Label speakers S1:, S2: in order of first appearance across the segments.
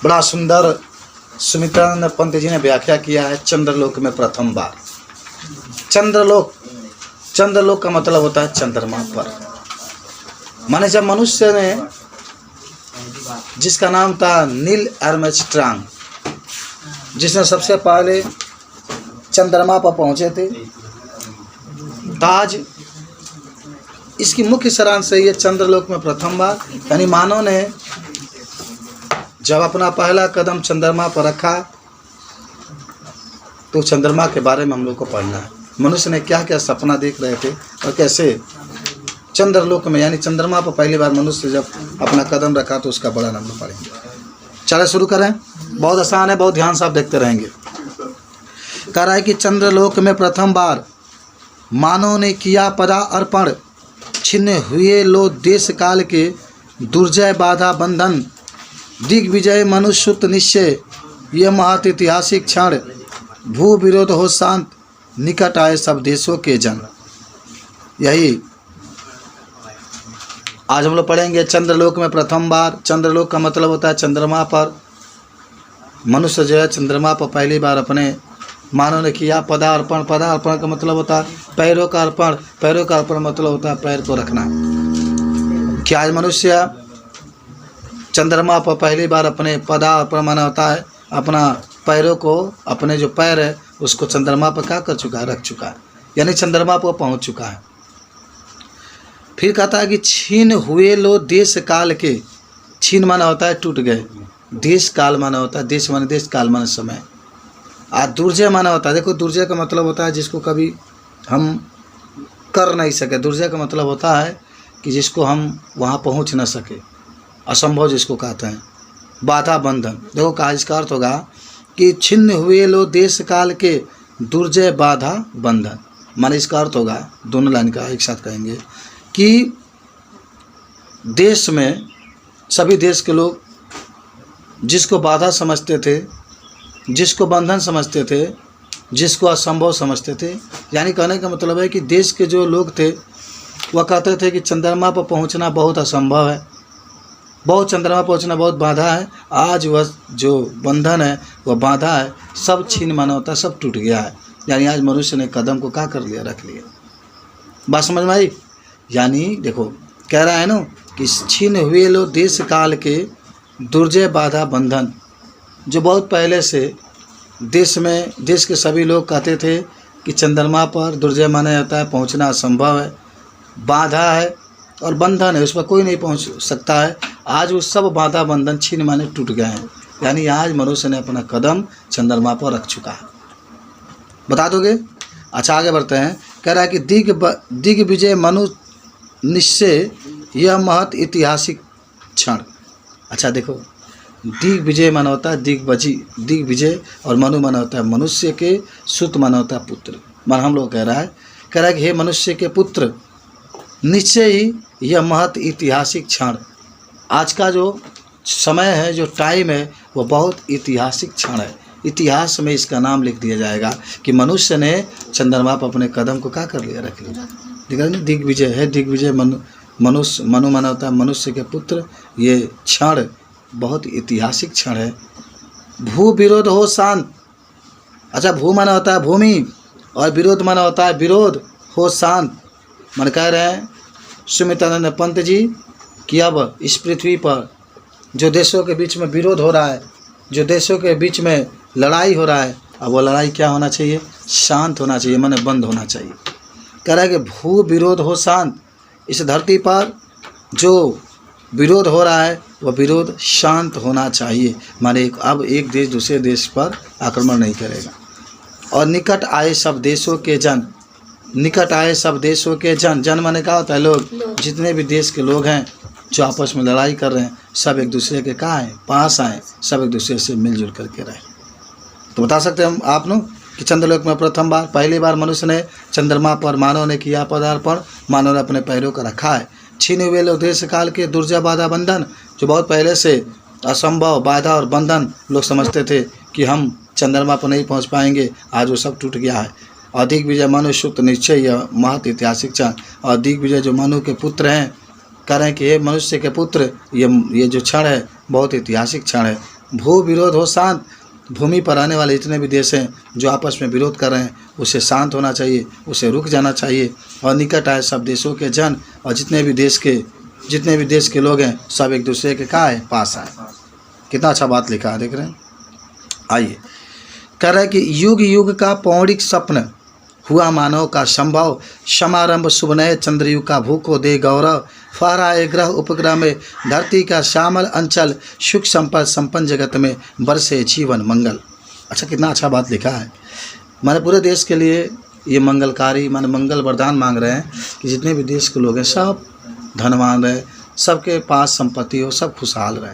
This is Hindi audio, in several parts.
S1: बड़ा सुंदर सुमित्रानंद पंत जी ने व्याख्या किया है चंद्रलोक में प्रथम बार। चंद्रलोक, चंद्रलोक का मतलब होता है चंद्रमा पर। माने जब मनुष्य ने, जिसका नाम था नील आर्मस्ट्रांग, जिसने सबसे पहले चंद्रमा पर पहुंचे थे, आज इसकी मुख्य सारांश है ये चंद्रलोक में प्रथम बार, यानी मानव ने जब अपना पहला कदम चंद्रमा पर रखा तो चंद्रमा के बारे में हम लोग को पढ़ना है। मनुष्य ने क्या क्या सपना देख रहे थे और कैसे चंद्रलोक में यानी चंद्रमा पर पहली बार मनुष्य जब अपना कदम रखा तो उसका बड़ा नाम पढ़ेंगे। चलो शुरू करें, बहुत आसान है, बहुत ध्यान से आप देखते रहेंगे। कह रहा है कि चंद्रलोक में प्रथम बार मानव ने किया पदा अर्पण, छिन्न हुए लो देश काल के दुर्जय बाधा बंधन, दिग्विजय मनुष्युत निश्चय, यह महत ऐतिहासिक क्षण, भू विरोध हो शांत, निकट आए सब देशों के जन। यही आज हम लोग पढ़ेंगे। चंद्रलोक में प्रथम बार, चंद्रलोक का मतलब होता है चंद्रमा पर। मनुष्य जो है चंद्रमा पर पहली बार अपने मानव ने किया पदार्पण। पदार्पण का मतलब होता है पैरों का अर्पण। पैरों का अर्पण मतलब होता है पैर को रखना। क्या आज मनुष्य चंद्रमा पर पहली बार अपने पदार्पण माना होता है अपना पैरों को, अपने जो पैर है उसको चंद्रमा पर क्या कर चुका है, रख चुका है, यानी चंद्रमा पर पहुंच चुका है। फिर कहता है कि छीन हुए लो देश काल के। छीन माना होता है टूट गए, देश काल माना होता है, देश माने देश, काल माने समय। आज दुर्जय माना होता है, देखो दुर्जय का मतलब होता है जिसको कभी हम कर नहीं सके। दुर्जय का मतलब होता है कि जिसको हम वहाँ पहुँच न सके, असंभव जिसको कहते हैं। बाधा बंधन, देखो का इसका अर्थ होगा कि छिन्न हुए लो देश काल के दुर्जय बाधा बंधन। माने इसका अर्थ होगा, दोनों लाइन का एक साथ कहेंगे कि देश में सभी देश के लोग जिसको बाधा समझते थे, जिसको बंधन समझते थे, जिसको असंभव समझते थे, यानी कहने का मतलब है कि देश के जो लोग थे वह कहते थे कि चंद्रमा पर पहुंचना बहुत असंभव है, बहुत चंद्रमा पहुंचना बहुत बाधा है। आज वह जो बंधन है, वह बाधा है, सब छीन माना होता है, सब टूट गया है। यानी आज मनुष्य ने कदम को क्या कर लिया, रख लिया। बात समझ में आई? यानी देखो कह रहा है ना कि छीन हुए लो देश काल के दुर्जय बाधा बंधन। जो बहुत पहले से देश में, देश के सभी लोग कहते थे कि चंद्रमा पर दुर्जय माना जाता है, पहुंचना असंभव है, बाधा है और बंधन है, उस पर कोई नहीं पहुंच सकता है। आज वो सब बाधा बंधन छीन माने टूट गए हैं। यानी आज मनुष्य ने अपना कदम चंद्रमा पर रख चुका है। बता दोगे? अच्छा आगे बढ़ते हैं। कह रहा है कि दिग्विजय मनु निश्चय, यह महत ऐतिहासिक क्षण। अच्छा देखो, दिग्विजय माना होता है दिग्विजय, और मनु माना होता है मनुष्य के, सुत माना होता है पुत्र। मान हम लोग कह रहा है कि हे मनुष्य के पुत्र, निश्चय ही यह महत ऐतिहासिक क्षण। आज का जो समय है, जो टाइम है, वह बहुत ऐतिहासिक क्षण है। इतिहास में इसका नाम लिख दिया जाएगा कि मनुष्य ने चंद्रमा पर अपने कदम को क्या कर लिया, रख लिया। देखा नहीं, दिग्विजय है, दिग्विजय मनुष्य, मनु माना होता है मनुष्य के पुत्र। ये क्षण बहुत ऐतिहासिक क्षण है। भू विरोध हो शांत। अच्छा, भू माना होता है भूमि और विरोध माना होता है विरोध हो शांत। मन कह रहे हैं सुमित्रानंद पंत जी कि अब इस पृथ्वी पर जो देशों के बीच में विरोध हो रहा है, जो देशों के बीच में लड़ाई हो रहा है, अब वो लड़ाई क्या होना चाहिए, शांत होना चाहिए, माने बंद होना चाहिए। कह रहा है कि भू विरोध हो शांत। इस धरती पर जो विरोध हो रहा है वह विरोध शांत होना चाहिए, माने अब एक देश दूसरे देश पर आक्रमण नहीं करेगा। और निकट आए सब देशों के जन। निकट आए सब देशों के जन, जन माने क्या होता है, लोग। जितने भी देश के लोग हैं जो आपस में लड़ाई कर रहे हैं, सब एक दूसरे के कहाँ हैं, पास आए, सब एक दूसरे से मिलजुल करके रहे। तो बता सकते हैं आप लोग कि चंद्रलोक में प्रथम बार, पहली बार मनुष्य ने चंद्रमा पर मानव ने किया पदार्पण, मानव ने अपने पैरों का रखा है। छीने हुए लोग देश काल के दुर्जय बाधा बंधन, जो बहुत पहले से असंभव बाधा और बंधन लोग समझते थे कि हम चंद्रमा पर नहीं पहुंच पाएंगे, आज वो सब टूट गया है। और दिग्विजय मनुष्युत निश्चय, यह महत ऐतिहासिक क्षण। और दिग्विजय जो मनु के पुत्र हैं, कह रहे हैं कि हे मनुष्य के पुत्र, ये जो क्षण है बहुत ऐतिहासिक क्षण है। भू विरोध हो शांत, भूमि पर आने वाले जितने भी देश हैं जो आपस में विरोध कर रहे हैं उसे शांत होना चाहिए, उसे रुक जाना चाहिए और निकट आए सब देशों के जन और जितने भी देश के लोग हैं सब एक दूसरे के कहाँ है पास आए। कितना अच्छा बात लिखा है, देख रहे हैं। आइए, कह रहा है कि युग युग का पौणिक स्वप्न हुआ मानव का संभव, समारंभ शुभ नए चंद्रयुग का भूखो दे गौरव, फहराए ग्रह उपग्रह में धरती का श्यामल अंचल, सुख संपद संपन्न जगत में बरसे जीवन मंगल। अच्छा, कितना अच्छा बात लिखा है। माने पूरे देश के लिए ये मंगलकारी माने मंगल वरदान मांग रहे हैं कि जितने भी देश के लोग हैं सब धनवान रहे, सबके पास संपत्ति हो, सब खुशहाल रहे।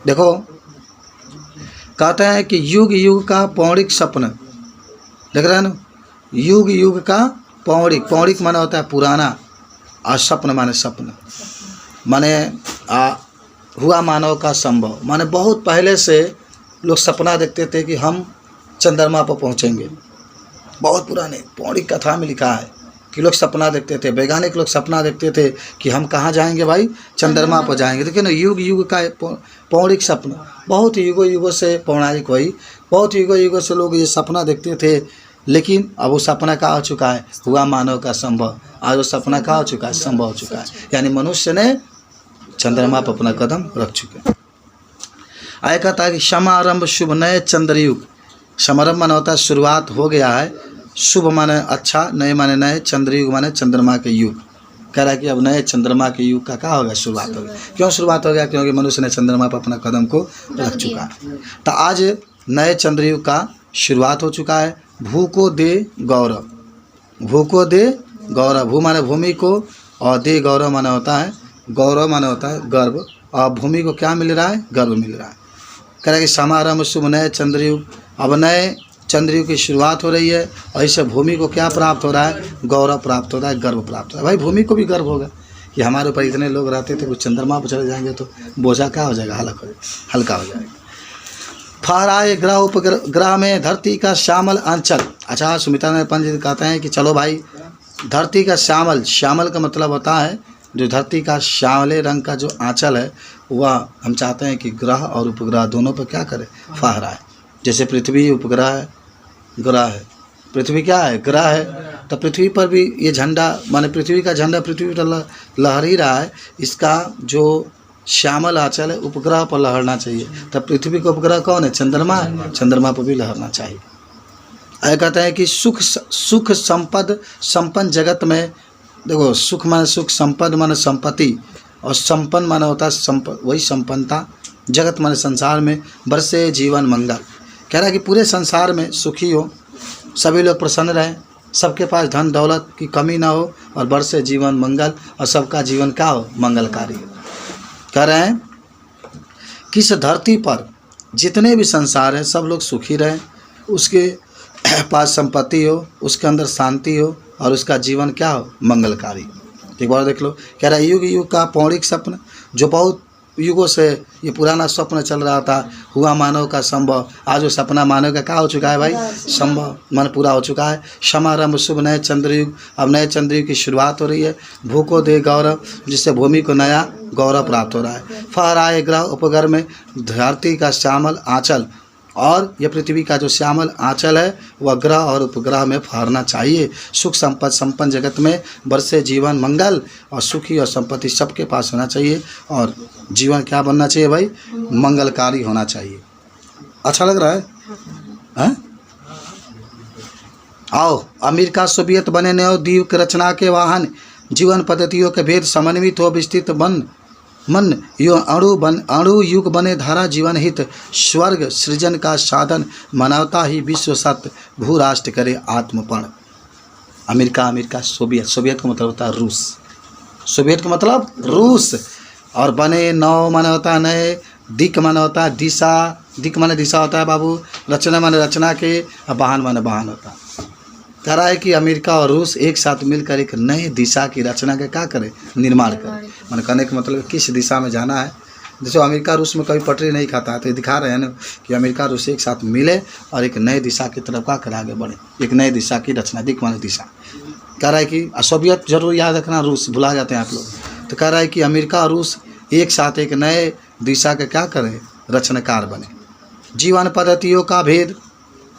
S1: देखो, कहते हैं कि युग युग का पौणिक स्वप्न, देख रहे हैं ना, युग युग का पौणिक माने होता है पुराना और स्वप्न माने सपना, माने हुआ मानव का संभव, माने बहुत पहले से लोग सपना देखते थे कि हम चंद्रमा पर पहुंचेंगे। बहुत पुराने पौणिक कथा में लिखा है कि लोग सपना देखते थे, वैज्ञानिक लोग सपना देखते थे कि हम कहाँ जाएंगे भाई, चंद्रमा पर जाएंगे। देखिए ना, युग युग का पौणिक सपना, बहुत युगों युगों से पौराणिक हुई, बहुत युगों युगों से लोग ये सपना देखते थे, लेकिन अब वो सपना का हो चुका है, हुआ मानव का संभव। आज वो सपना का हो चुका है, संभव हो चुका है, यानी मनुष्य ने चंद्रमा पर अपना कदम रख चुके हैं। आय कहता है कि समारंभ शुभ नए चंद्रयुग, समारंभ माने होता है शुरुआत हो गया है, शुभ माने अच्छा, नए माने नए, चंद्रयुग माने चंद्रमा के युग। कह रहा है कि अब नए चंद्रमा के युग का क्या हो गया, शुरुआत हो गया। क्यों शुरुआत हो गया? क्योंकि मनुष्य ने चंद्रमा पर अपना कदम को रख चुका है। तो आज नए चंद्रयुग का शुरुआत हो चुका है। भू को दे गौरव, भू को दे गौरव, भू माने भूमि को और दे गौरव माने होता है, गौरव माने होता है गर्व, और भूमि को क्या मिल रहा है, गर्व मिल रहा है। कह रहा है कि समारंभ शुभ नए चंद्रयुग, अब नए चंद्रयुग की शुरुआत हो रही है और इससे भूमि को क्या प्राप्त हो रहा है, गौरव प्राप्त हो रहा है, गर्व प्राप्त हो रहा है। भाई भूमि को भी गर्व होगा कि हमारे ऊपर इतने लोग रहते थे, कुछ चंद्रमा पर चले जाएंगे तो बोझा क्या हो जाएगा, हल्का हो जाएगा। फहराए ग्रह उपग्रह में धरती का श्यामल आंचल। अच्छा, सुमित्रा पंडित कहते हैं कि चलो भाई, धरती का श्यामल, श्यामल का मतलब होता है जो धरती का श्यामले रंग का जो आंचल है, वह हम चाहते हैं कि ग्रह और उपग्रह दोनों पर क्या करे, फहराए। जैसे पृथ्वी उपग्रह है, ग्रह है, पृथ्वी क्या है, ग्रह है, तो पृथ्वी पर भी ये झंडा माने पृथ्वी का झंडा पृथ्वी पर लहर ही रहा है, इसका जो श्यामल आंचल है उपग्रह पर लहरना चाहिए। तब पृथ्वी का उपग्रह कौन है, चंद्रमा है, चंद्रमा पर भी लहरना चाहिए। ऐसा कहते हैं कि सुख संपद संपन्न जगत में, देखो सुख माने सुख, संपद माने संपत्ति, और संपन्न माने होता है वही संपन्नता, जगत माने संसार में बरसे जीवन मंगल। कह रहा है कि पूरे संसार में सुखी हो, सभी लोग प्रसन्न रहें, सबके पास धन दौलत की कमी ना हो, और बरसे जीवन मंगल, और सबका जीवन क्या हो, मंगलकारी हो। कह रहे हैं कि इस धरती पर जितने भी संसार हैं सब लोग सुखी रहें, उसके पास संपत्ति हो, उसके अंदर शांति हो, और उसका जीवन क्या हो, मंगलकारी। एक बार देख लो, कह रहा है युग युग का पौणिक स्वप्न, जो बहुत युगों से ये पुराना स्वप्न चल रहा था, हुआ मानव का संभव, आज वो सपना मानव का क्या हो चुका है भाई, संभव मन पूरा हो चुका है। समारंभ शुभ नए चंद्रयुग, अब नए चंद्रयुग की शुरुआत हो रही है। भू को दे गौरव, जिससे भूमि को नया गौरव प्राप्त हो रहा है। फहराए ग्रह उपग्रह में धरती का श्यामल आंचल, और यह पृथ्वी का जो श्यामल आंचल है वह ग्रह और उपग्रह में फहरना चाहिए। सुख संपद संपन्न जगत में बरसे जीवन मंगल, और सुखी और संपत्ति सबके पास होना चाहिए, और जीवन क्या बनना चाहिए भाई, मंगलकारी होना चाहिए। अच्छा लग रहा है, हैं? आओ, अमेरिका सोवियत बने नवद्वीप रचना के वाहन, जीवन पद्धतियों के भेद समन्वित हो विस्तृत मन यो अणु युग बने धारा जीवन हित, स्वर्ग सृजन का साधन, मानवता ही विश्व सत्य, भू राष्ट्र करे आत्मपण। अमेरिका सोवियत का मतलब होता है रूस, सोवियत का मतलब रूस, और बने नौ माने होता है नए, दिक माने होता है दिशा, दिक माने दिशा होता है बाबू, रचना माने रचना के, और वाहन माने वाहन होता है। कह रहा है कि अमेरिका और रूस एक साथ मिलकर एक नए दिशा की रचना का क्या करे, निर्माण करे। मैंने कहने का मतलब किस दिशा में जाना है। जैसे अमेरिका रूस में कभी पटरी नहीं खाता है, तो दिखा रहे हैं ना कि अमेरिका रूस एक साथ मिले और एक नए दिशा की तरफ क्या करे, आगे बढ़े, एक नए दिशा की रचना, दिक माने दिशा। कह रहा है कि सोवियत जरूर याद रखना, रूस भुला जाते हैं आप लोग। तो कह रहा है कि अमेरिका और रूस एक साथ एक नए दिशा के क्या करें, रचनाकार बने। जीवन पद्धतियों का भेद,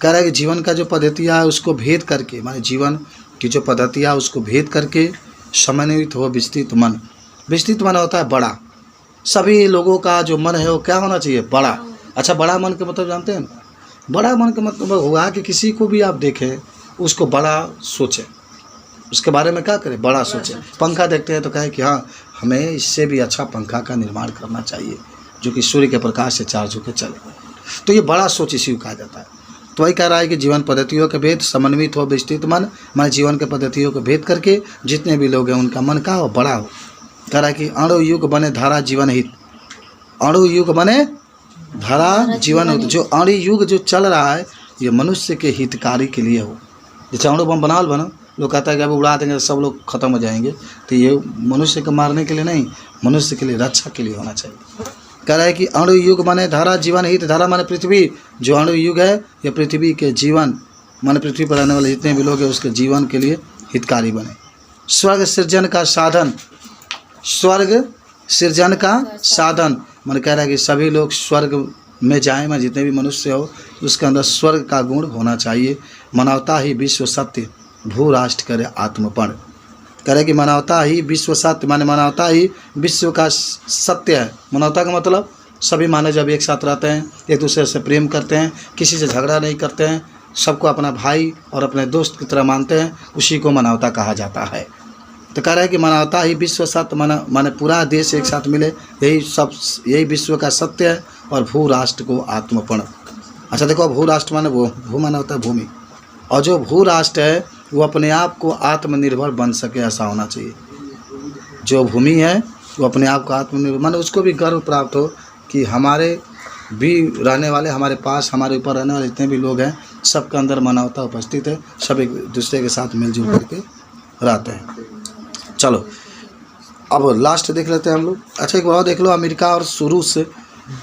S1: कह रहा है कि जीवन का जो पद्धतियाँ है उसको भेद करके, माने जीवन की जो पद्धतियाँ उसको भेद करके समन्वित हो विस्तृत मन। विस्तृत मन होता है बड़ा, सभी लोगों का जो मन है वो क्या होना चाहिए, बड़ा। अच्छा, बड़ा मन के मतलब जानते हैं ना? बड़ा मन का मतलब हुआ कि किसी को भी आप देखें उसको बड़ा सोचें, उसके बारे में क्या करें, बड़ा सोचें। पंखा देखते हैं तो कहें कि हाँ हमें इससे भी अच्छा पंखा का निर्माण करना चाहिए जो कि सूर्य के प्रकाश से चार्ज होकर चले, तो ये बड़ा सोच इसी को कहा जाता है। तो वही कह रहा है कि जीवन पद्धतियों के भेद समन्वित हो विस्तृत मन, माने जीवन के पद्धतियों को भेद करके जितने भी लोग हैं उनका मन का हो, बड़ा हो। कह रहा है कि अणु युग बने धारा जीवन हित, अणु युग बने धारा जीवन हित। जो अणु युग जो चल रहा है ये मनुष्य के हितकारी के लिए हो। जैसे अणु बम बना, लोग कहता है कि अब उड़ा देंगे सब लोग खत्म हो जाएंगे, तो ये मनुष्य को मारने के लिए नहीं, मनुष्य के लिए रक्षा के लिए होना चाहिए। कह रहा है कि अणु युग माने धारा जीवन हित, धारा माने पृथ्वी, जो अणु युग है ये पृथ्वी के जीवन माने पृथ्वी पर रहने वाले जितने भी लोग हैं उसके जीवन के लिए हितकारी बने। स्वर्ग सृजन का साधन, स्वर्ग सृजन का साधन माने कह रहा है कि सभी लोग स्वर्ग में जाएं, मैं जितने भी मनुष्य हो उसके अंदर स्वर्ग का गुण होना चाहिए। मानवता ही विश्व सत्य, भू राष्ट्र करे आत्मपण। कह रहे कि मानवता ही विश्व सत्य, माने मानवता ही विश्व का सत्य है। मानवता का मतलब सभी मानव जब एक साथ रहते हैं, एक दूसरे से प्रेम करते हैं, किसी से झगड़ा नहीं करते हैं, सबको अपना भाई और अपने दोस्त की तरह मानते हैं, उसी को मानवता कहा जाता है। तो कह रहा है कि मानवता ही विश्व सत्य, माने पूरा देश एक साथ मिले, यही विश्व का सत्य है। और भू राष्ट्र को आत्मपण। अच्छा देखो, भू राष्ट्र माने भू माने होता है भूमि, और जो भू राष्ट्र है वो अपने आप को आत्मनिर्भर बन सके, ऐसा होना चाहिए। जो भूमि है वो अपने आप को आत्मनिर्भर, माने उसको भी गर्व प्राप्त हो कि हमारे भी रहने वाले, हमारे पास, हमारे ऊपर रहने वाले जितने भी लोग हैं सबके अंदर मानवता उपस्थित है, सब एक दूसरे के साथ मिलजुल करके रहते हैं। चलो अब लास्ट देख लेते हैं हम लोग। अच्छा एक बार देख लो, अमेरिका और रूस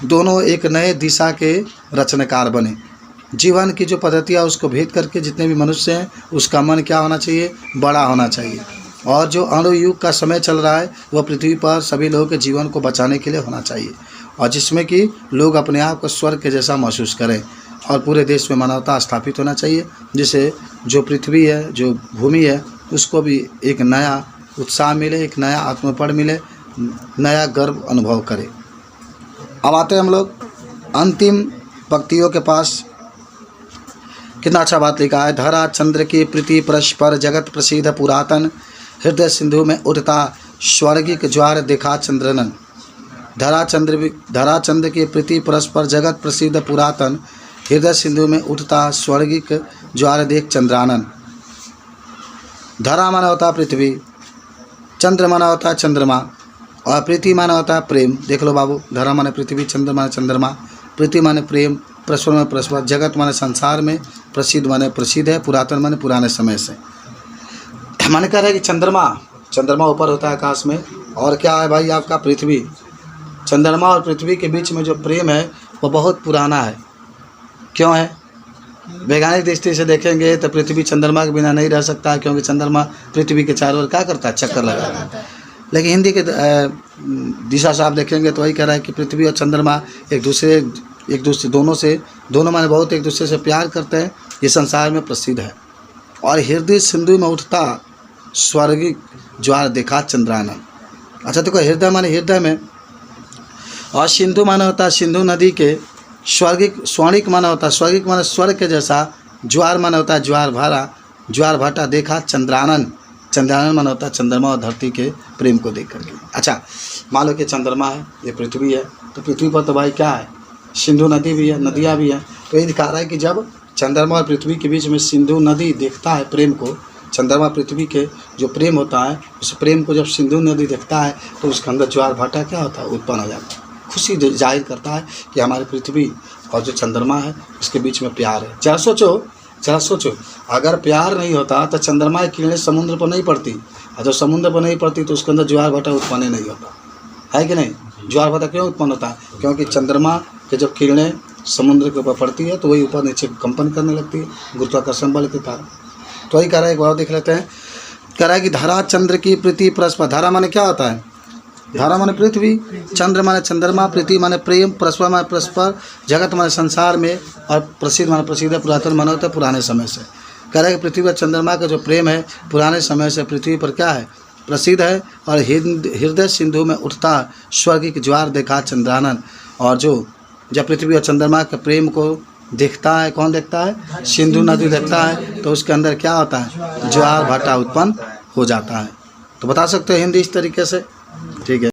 S1: दोनों एक नए दिशा के रचनाकार बने। जीवन की जो पद्धतियाँ उसको भेद करके जितने भी मनुष्य हैं उसका मन क्या होना चाहिए, बड़ा होना चाहिए। और जो अणु युग का समय चल रहा है वह पृथ्वी पर सभी लोगों के जीवन को बचाने के लिए होना चाहिए, और जिसमें कि लोग अपने आप को स्वर्ग के जैसा महसूस करें, और पूरे देश में मानवता स्थापित होना चाहिए, जिससे जो पृथ्वी है, जो भूमि है, उसको भी एक नया उत्साह मिले, एक नया आत्मपण मिले, नया गर्व अनुभव करे। अब आते हैं हम लोग अंतिम पंक्तियों के पास। कितना अच्छा बात लिखा है। धरा चंद्र की प्रीति परस्पर जगत प्रसिद्ध पुरातन, हृदय सिंधु में उठता स्वर्गिक ज्वार देखा चंद्रनन। धरा चंद्र की प्रीति परस्पर जगत प्रसिद्ध पुरातन, हृदय सिंधु में उठता स्वर्गिक ज्वार देख चंद्रानन। धरा माना होता पृथ्वी, चंद्र माना होता है चंद्रमा, और प्रीति माना होता है प्रेम। देख लो बाबू, धरा माने पृथ्वी, चंद्र माने चंद्रमा, प्रीति माने प्रेम, परस्पर माने परस्पर, जगत माने संसार में, प्रसिद्ध माने प्रसिद्ध है, पुरातन माने पुराने समय से। माने कह रहे हैं कि चंद्रमा ऊपर होता है आकाश में, और क्या है भाई आपका पृथ्वी। चंद्रमा और पृथ्वी के बीच में जो प्रेम है वो बहुत पुराना है। क्यों है? वैज्ञानिक दृष्टि से देखेंगे तो पृथ्वी चंद्रमा के बिना नहीं रह सकता, क्योंकि चंद्रमा पृथ्वी के चारों ओर क्या करता है, चक्कर लगाता है। लेकिन हिंदी के दिशा से आप देखेंगे तो वही कह रहा है कि पृथ्वी और चंद्रमा एक दूसरे दोनों माने बहुत एक दूसरे से प्यार करते हैं, ये संसार में प्रसिद्ध है। और हृदय सिंधु में उठता स्वर्गिक ज्वार देखा चंद्रानन। अच्छा देखो, हृदय माने हृदय में, और सिंधु माने होता है सिंधु नदी के, स्वर्गिक माना होता है स्वर्गिक माने स्वर्ग के जैसा, ज्वार माने होता है ज्वार भाटा देखा चंद्रानन। चंद्रानन माना होता है चंद्रमा और धरती के प्रेम को देख करके। अच्छा मान लो कि चंद्रमा है, ये पृथ्वी है, तो पृथ्वी पर तो भाई क्या है, सिंधु नदी भी है, नदियाँ भी हैं। तो ये दिखा रहा है कि जब चंद्रमा और पृथ्वी के बीच में सिंधु नदी देखता है प्रेम को, चंद्रमा पृथ्वी के जो प्रेम होता है उस प्रेम को जब सिंधु नदी देखता है तो उसके अंदर ज्वार भाटा क्या होता है, उत्पन्न हो जाता है। खुशी जाहिर करता है कि हमारी पृथ्वी और जो चंद्रमा है उसके बीच में प्यार है। जरा सोचो अगर प्यार नहीं होता तो चंद्रमा की किरणें समुद्र पर नहीं पड़ती, और जब समुद्र पर नहीं पड़ती तो उसके अंदर ज्वार भाटा उत्पन्न नहीं होता है कि नहीं। ज्वार भाटा क्यों उत्पन्न होता है? क्योंकि चंद्रमा के जब किरणें समुद्र के ऊपर पड़ती है तो वही ऊपर नीचे कंपन करने लगती है गुरुत्वाकर्षण बल के कारण। तो वही कह रहा है, एक बार देख लेते हैं। कह रहा है कि धरा चंद्र की प्रीति परस्पर, धारा माने क्या होता है, धरा माने पृथ्वी, चंद्र माने चंद्रमा, पृथ्वी माने प्रेम, परस्पर माने परस्पर, जगत माने संसार में, और प्रसिद्ध माने प्रसिद्ध है, पुरातन माने होता है पुराने समय से। कह रहे हैं कि पृथ्वी और चंद्रमा का जो प्रेम है पुराने समय से पृथ्वी पर क्या है, प्रसिद्ध है। और हृदय सिंधु में उठता स्वर्ग की ज्वार देखा चंद्रानन। और जो जब पृथ्वी और चंद्रमा के प्रेम को देखता है, कौन देखता है, सिंधु नदी देखता है, तो उसके अंदर क्या होता है, ज्वार भाटा उत्पन्न हो जाता है। तो बता सकते हो हिंदी इस तरीके से, ठीक है।